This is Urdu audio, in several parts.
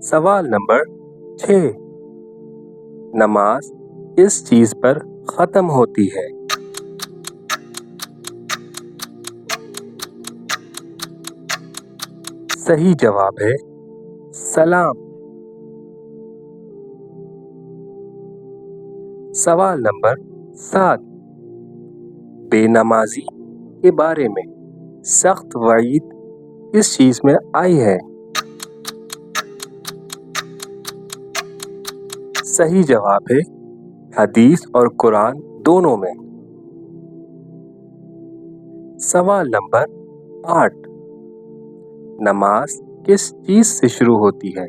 سوال نمبر 6، نماز کس چیز پر ختم ہوتی ہے؟ صحیح جواب ہے سلام۔ سوال نمبر 7، بے نمازی کے بارے میں سخت وعید کس چیز میں آئی ہے؟ صحیح جواب ہے حدیث اور قرآن دونوں میں۔ سوال نمبر 8، نماز کس چیز سے شروع ہوتی ہے؟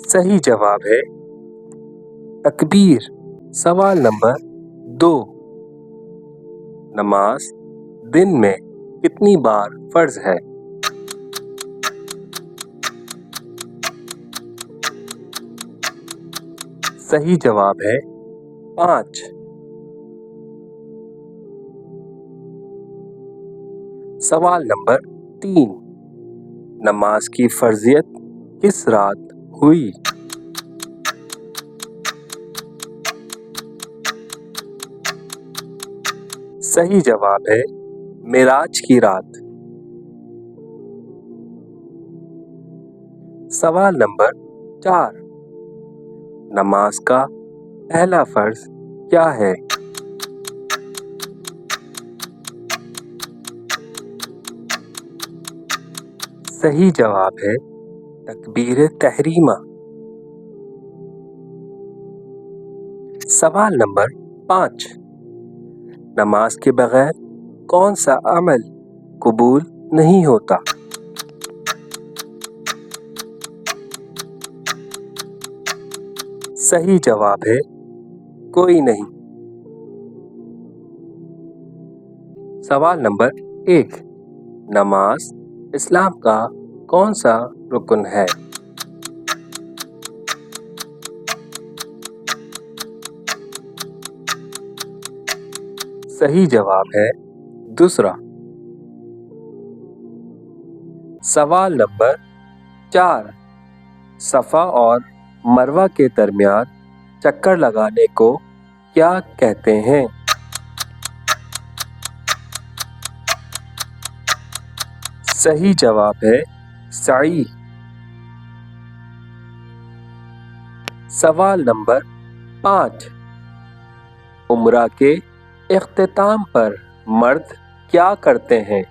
صحیح جواب ہے تکبیر۔ سوال نمبر 2، نماز دن میں کتنی بار فرض ہے؟ صحیح جواب ہے 5۔ سوال نمبر 3، نماز کی فرضیت کس رات ہوئی؟ صحیح جواب ہے معراج کی رات۔ سوال نمبر 4، نماز کا پہلا فرض کیا ہے؟ صحیح جواب ہے تکبیر تحریمہ۔ سوال نمبر 5، نماز کے بغیر کون سا عمل قبول نہیں ہوتا؟ صحیح جواب ہے کوئی نہیں۔ سوال نمبر 1، نماز اسلام کا کون سا رکن ہے؟ صحیح جواب ہے دوسرا۔ سوال نمبر 4، صفا اور مروہ کے درمیان چکر لگانے کو کیا کہتے ہیں؟ صحیح جواب ہے سعی۔ سوال نمبر 5، عمرہ کے اختتام پر مرد کیا کرتے ہیں؟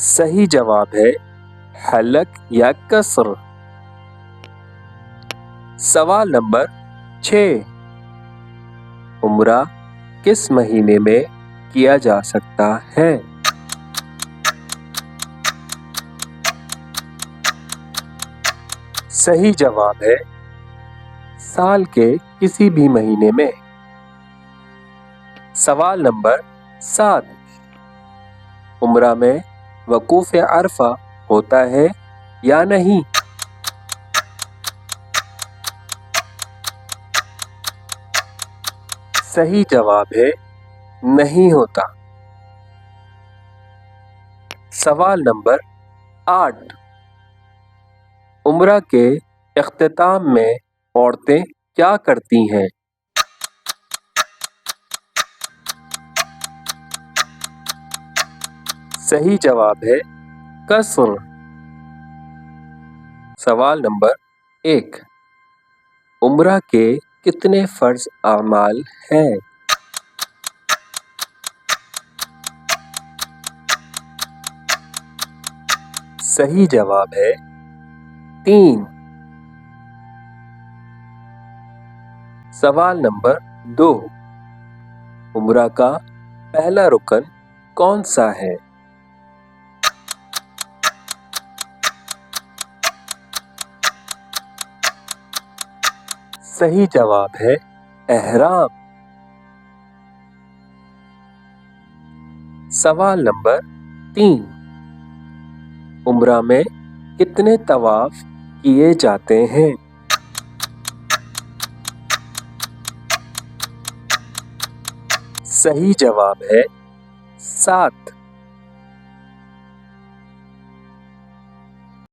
صحیح جواب ہے حلق یا قصر۔ سوال نمبر 6، عمرہ کس مہینے میں کیا جا سکتا ہے؟ صحیح جواب ہے سال کے کسی بھی مہینے میں۔ سوال نمبر 7، عمرہ میں وقوف عرفہ ہوتا ہے یا نہیں؟ صحیح جواب ہے نہیں ہوتا۔ سوال نمبر 8، عمرہ کے اختتام میں عورتیں کیا کرتی ہیں؟ صحیح جواب ہے قصر۔ سوال نمبر 1، عمرہ کے کتنے فرض اعمال ہیں؟ صحیح جواب ہے 3۔ سوال نمبر 2، عمرہ کا پہلا رکن کون سا ہے؟ صحیح جواب ہے احرام۔ سوال نمبر 3، عمرہ میں کتنے طواف کیے جاتے ہیں؟ صحیح جواب ہے 7۔